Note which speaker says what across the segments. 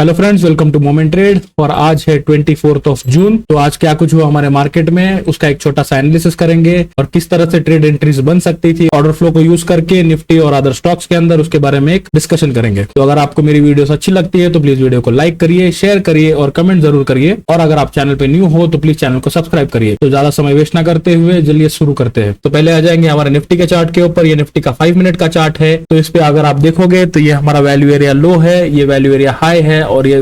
Speaker 1: Hello friends, welcome to moment trade. और आज है 24 जून। तो आज क्या कुछ हुआ हमारे मार्केट में उसका एक छोटा सा एनालिसिस करेंगे और किस तरह से ट्रेड एंट्रीज बन सकती थी ऑर्डर फ्लो को यूज करके निफ्टी और अदर स्टॉक्स के अंदर, उसके बारे में एक डिस्कशन करेंगे। तो अगर आपको मेरी वीडियोस अच्छी लगती है तो प्लीज वीडियो को लाइक करिए, शेयर करिए और कमेंट जरूर करिए। और अगर आप चैनल पे न्यू हो तो प्लीज चैनल को सब्सक्राइब करिए। तो ज्यादा समय वेस्ट ना करते हुए चलिए शुरू करते हैं। तो पहले आ जाएंगे हमारे निफ्टी के चार्ट के ऊपर। ये निफ्टी का 5 मिनट का चार्ट है। तो इस पे अगर आप देखोगे तो ये हमारा वैल्यू एरिया लो है, ये वैल्यू एरिया हाई है और ये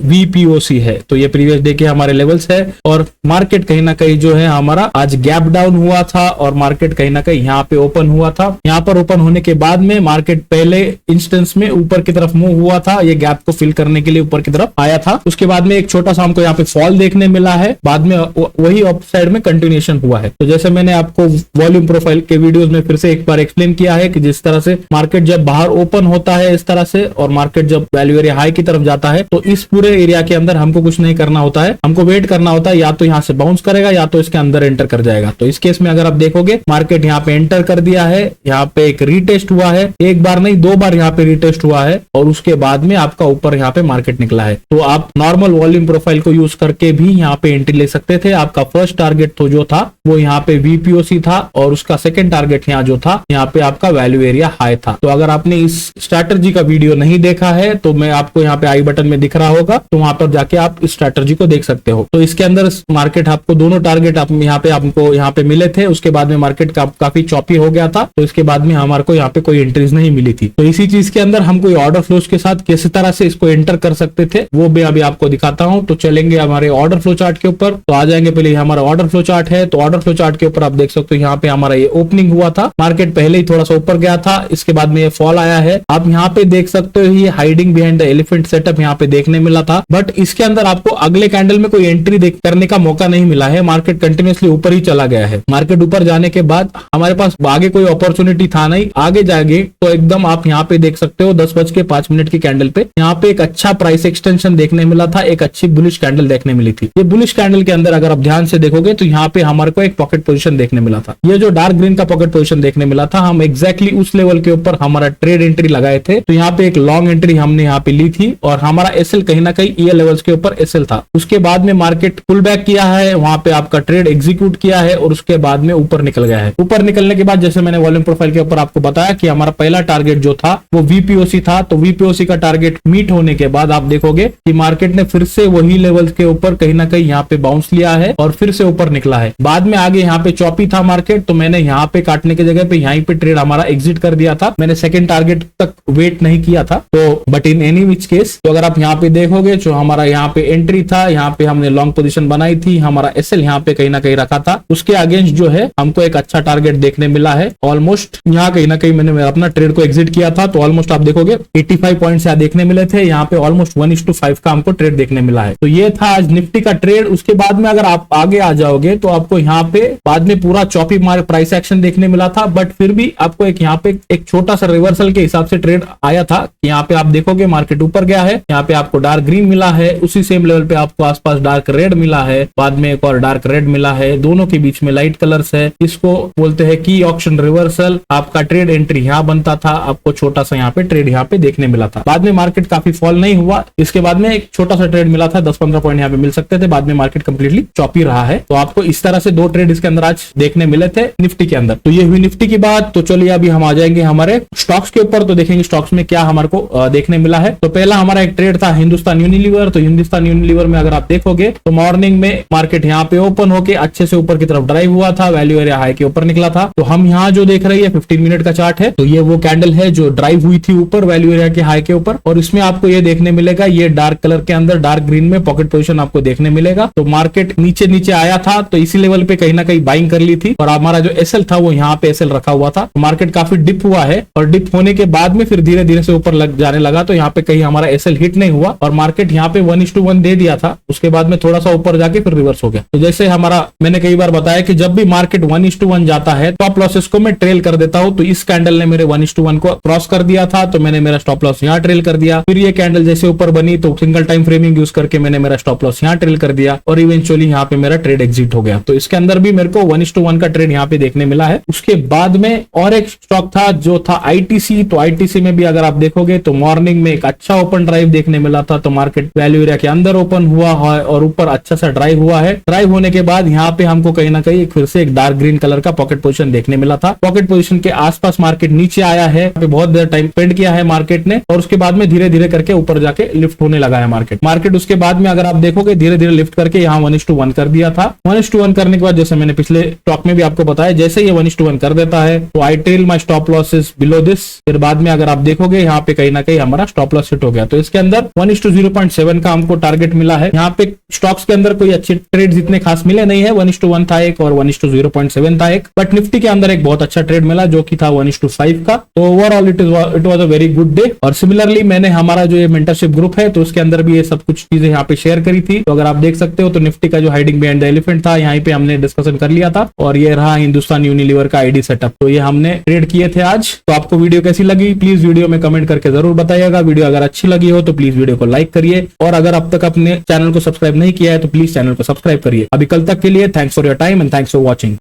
Speaker 1: VPOC है। तो ये प्रीवियस डे के हमारे लेवल्स है। और मार्केट कहीं ना कहीं जो है हमारा आज गैप डाउन हुआ था और मार्केट कहीं ना कहीं यहाँ पे ओपन हुआ था। यहाँ पर ओपन होने के बाद में मार्केट पहले इंस्टेंस में ऊपर की तरफ मूव हुआ था, ये गैप को फिल करने के लिए ऊपर की तरफ आया था। उसके बाद में एक छोटा सा हमको यहाँ पे फॉल देखने मिला है, बाद में वही अप साइड में कंटिन्यूएशन हुआ है। तो जैसे मैंने आपको वॉल्यूम प्रोफाइल के वीडियोस में फिर से एक बार एक्सप्लेन किया है कि जिस तरह से मार्केट जब बाहर ओपन होता है इस तरह से और मार्केट जब वैल्यू एरिया हाई की तरफ जाता है तो इस पूरे एरिया के अंदर हमको कुछ नहीं करना होता है, हमको वेट करना होता है। या तो यहाँ से बाउंस करेगा या तो इसके अंदर एंटर कर जाएगा। तो इस केस में अगर आप देखोगे मार्केट यहाँ पे एंटर कर दिया है, यहाँ पे एक रीटेस्ट हुआ है, एक बार नहीं 2 बार यहाँ पे रीटेस्ट हुआ है और उसके बाद में आपका ऊपर यहाँ पे मार्केट निकला है। तो आप नॉर्मल वॉल्यूम प्रोफाइल को यूज करके भी यहाँ पे एंट्री ले सकते थे। आपका फर्स्ट टारगेट तो जो था वो यहाँ पे VPOC था और उसका सेकंड टारगेट यहाँ जो था यहाँ पे आपका वैल्यू एरिया हाई था। तो अगर आपने इस स्ट्रैटेजी का वीडियो नहीं देखा है तो मैं आपको यहाँ पे आई बटन में दिख रहा होगा, तो वहां पर जाके आप इस स्ट्रैटेजी को देख सकते हो। तो इसके अंदर मार्केट आपको दोनों टारगेट आप आपको यहाँ पे मिले थे। उसके बाद में मार्केट काफी चॉपी हो गया था। तो इसके बाद में हमारे को यहाँ पे कोई एंट्रीज नहीं मिली थी। तो इसी चीज के अंदर हम कोई ऑर्डर फ्लोज के साथ किस तरह से इसको एंटर कर सकते थे वो मैं अभी आपको दिखाता हूँ। तो चलेंगे हमारे ऑर्डर फ्लो चार्ट के ऊपर। तो आ जाएंगे, पहले हमारा ऑर्डर फ्लो चार्ट है। तो ऑर्डर फ्लो चार्ट के ऊपर आप देख सकते हो यहाँ पे हमारा ये ओपनिंग हुआ था, मार्केट पहले ही थोड़ा सा ऊपर गया था, इसके बाद में ये फॉल आया है। आप यहाँ पे देख सकते हो ये hiding behind the elephant setup यहाँ पे देखने मिला था, बट इसके अंदर आपको अगले कैंडल में कोई एंट्री करने का मौका नहीं मिला है। मार्केट कंटिन्यूअसली ऊपर ही चला गया है। मार्केट ऊपर जाने के बाद हमारे पास आगे कोई अपॉर्चुनिटी था नहीं। आगे जाएंगे तो एकदम आप यहाँ पे देख सकते हो 10:05 की कैंडल पे यहाँ पे एक अच्छा प्राइस एक्सटेंशन देखने मिला था, एक अच्छी बुलिश कैंडल देखने मिली थी। ये बुलिश कैंडल के अंदर अगर आप ध्यान से देखोगे तो यहाँ पे हमारे को एक पॉकेट पोजीशन देखने मिला था। ये जो डार्क ग्रीन का पॉकेट पोजीशन देखने मिला था, हम एग्जैक्टली उस लेवल के ऊपर हमारा ट्रेड एंट्री लगाए थे। तो यहाँ पे एक लॉन्ग एंट्री हमने यहाँ पे ली थी और हमारा एसएल कहीं ना कहीं ये लेवल्स के ऊपर एसएल था। उसके बाद में मार्केट पुल बैक किया है, वहां पे आपका ट्रेड एग्जीक्यूट किया है और उसके बाद में ऊपर निकल गया है। ऊपर निकलने के बाद जैसे मैंने वॉल्यूम प्रोफाइल के ऊपर आपको बताया कि हमारा पहला टारगेट जो था वो VPOC था। तो VPOC का टारगेट मीट होने के बाद आप देखोगे कि मार्केट ने फिर से वही लेवल के ऊपर कहीं ना कहीं यहाँ पे बाउंस लिया है और फिर से ऊपर निकला है। बाद में आगे यहाँ पे चौपी था मार्केट, तो मैंने यहाँ पे काटने की जगह पे यहीं पे ट्रेड हमारा एग्जिट कर दिया था। मैंने सेकंड टारगेट तक वेट नहीं किया था। तो but in any which case तो अगर आप यहाँ पे देखोगे जो हमारा यहाँ पे एंट्री था, यहाँ पे हमने लॉन्ग पोजीशन बनाई थी, हमारा एसएल यहाँ पे कहीं ना कहीं रखा था। उसके अगेंस्ट जो है हमको एक अच्छा टारगेट देखने मिला है। ऑलमोस्ट यहाँ कहीं ना कहीं मैंने अपना ट्रेड को एग्जिट किया था। तो ऑलमोस्ट आप देखोगे 85 पॉइंट्स यहाँ देखने मिले थे। यहाँ पे ऑलमोस्ट 1:5 का हमको ट्रेड देखने मिला है। तो ये था आज निफ्टी का ट्रेड। उसके बाद में अगर आप आगे आ जाओगे तो आपको यहाँ पे बाद में पूरा चॉपी प्राइस एक्शन देखने मिला था, बट फिर भी आपको एक यहाँ पे एक छोटा सा रिवर्सल के हिसाब से ट्रेड आया था। यहाँ पे आप देखोगे मार्केट ऊपर गया है, यहाँ पे आपको डार्क ग्रीन मिला है, उसी सेम लेवल पे आपको आसपास डार्क रेड मिला है, बाद में एक और डार्क रेड मिला है, दोनों के बीच में लाइट कलर्स है। इसको बोलते हैं की ऑक्शन रिवर्सल। आपका ट्रेड एंट्री यहाँ बनता था, आपको छोटा सा यहाँ पे ट्रेड यहाँ पे देखने मिला था। बाद में मार्केट काफी फॉल नहीं हुआ, इसके बाद में एक छोटा सा ट्रेड मिला था, 10-15 पॉइंट यहाँ पे मिल सकते थे। बाद में मार्केट कंप्लीटली चॉपी रहा है। तो आपको इस तरह से 2 ट्रेड इसके अंदर आज देखने मिले थे निफ्टी के अंदर। तो ये हुई निफ्टी की बात। तो चलिए अभी हम आ जाएंगे हमारे स्टॉक्स के ऊपर। तो देखेंगे स्टॉक्स में क्या हमारे को देखने मिला है। तो पहला हमारा एक ट्रेड था हिंदुस्तान यूनिलीवर। तो हिंदुस्तान यूनिलीवर में अगर आप देखोगे तो मॉर्निंग में मार्केट यहाँ पे ओपन होके अच्छे से ऊपर की तरफ ड्राइव हुआ था, वैल्यू एरिया हाई के ऊपर निकला था। तो हम यहाँ जो देख रहे हैं 15 मिनट का चार्ट है। तो ये वो कैंडल है जो ड्राइव हुई थी ऊपर वैल्यू एरिया के हाई के ऊपर और इसमें आपको ये देखने मिलेगा ये डार्क कलर के अंदर डार्क ग्रीन में पॉकेट पोजीशन आपको देखने मिलेगा। तो मार्केट नीचे आया था तो इसी लेवल पे कहीं ना कहीं बाइंग कर ली थी और हमारा जो एसएल था वो यहाँ पे एसएल रखा हुआ था। तो मार्केट काफी डिप हुआ है और डिप होने के बाद में फिर धीरे धीरे से ऊपर जाने लगा। तो यहाँ पे कहीं हमारा एसएल हिट नहीं हुआ और मार्केट यहाँ पे 1:1 दे दिया था। उसके बाद में थोड़ा सा ऊपर जाके फिर रिवर्स हो गया। तो जैसे हमारा मैंने कई बार बताया कि जब भी मार्केट 1:1 जाता है स्टॉप लॉसेस को मैं ट्रेल कर देता हूं। तो इस कैंडल ने मेरे 1:1 को क्रॉस कर दिया था, तो मैंने मेरा स्टॉप लॉस यहाँ ट्रेल कर दिया। फिर ये कैंडल जैसे ऊपर बनी तो सिंगल टाइम फ्रेमिंग यूज करके मैंने मेरा स्टॉप लॉस यहाँ ट्रेल कर दिया और इवेंचुअली यहाँ पे मेरा ट्रेड एग्जिट हो गया। तो इसके अंदर भी मेरे को 1:1 का ट्रेड यहाँ पे देखने मिला है। उसके बाद में और एक स्टॉक था जो था आईटीसी। तो आईटीसी में भी अगर आप देखोगे तो मॉर्निंग में एक अच्छा ओपन ड्राइव देखने मिला था, तो मार्केट वैल्यू एरिया के अंदर ओपन हुआ है और ऊपर अच्छा सा ड्राइव हुआ है। ड्राइव होने के बाद यहाँ पे हमको कहीं ना कहीं फिर से एक डार्क ग्रीन कलर का पॉकेट पोजीशन देखने मिला था। पॉकेट पोजीशन के आसपास मार्केट नीचे आया है, बहुत देर टाइम स्पेंड किया है मार्केट ने, और उसके बाद में धीरे धीरे करके ऊपर जाके लिफ्ट होने लगा है मार्केट उसके बाद में अगर आप देखोगे धीरे धीरे लिफ्ट करके यहाँ 1:1 कर दिया था। 1:1 करने के बाद जैसे मैंने पिछले स्टॉक में भी आपको बताया, जैसे ये 1:1 कर देता है तो I tell my stop losses below this. फिर बाद में अगर आप देखोगे यहाँ पे कहीं ना कहीं हमारा स्टॉप लॉस हिट हो गया। तो इसके अंदर 1:0.7 का हमको टारगेट मिला है। यहाँ पे स्टॉक्स के अंदर कोई अच्छे ट्रेड इतने खास मिले नहीं है, 1:1 था एक और 1:0.7 था एक, बट निफ्टी के अंदर एक बहुत अच्छा ट्रेड मिला जो कि था 1:5 का। तो overall it was a very good day. और सिमिलरली मैंने हमारा जो ये मेंटरशिप ग्रुप है तो उसके अंदर भी ये सब कुछ चीजें यहाँ पे शेयर करी थी। तो अगर आप देख सकते हो तो निफ्टी का जो हाइडिंग बिहाइंड द एलिफेंट था यहाँ पे हमने डिस्कशन कर लिया था, और ये रहा हिंदुस्तान यूनिलीवर का आईडी सेटअप। तो ये हमने ट्रेड किए थे आज। तो आपको वीडियो कैसी लगी प्लीज वीडियो में कमेंट करके जरूर बताइएगा। वीडियो अगर अच्छी लगी हो तो प्लीज वीडियो को लाइक करिए, और अगर अब तक अपने चैनल को सब्सक्राइब नहीं किया है तो प्लीज चैनल को सब्सक्राइब करिए। अभी कल तक के लिए thanks for your time and thanks for watching.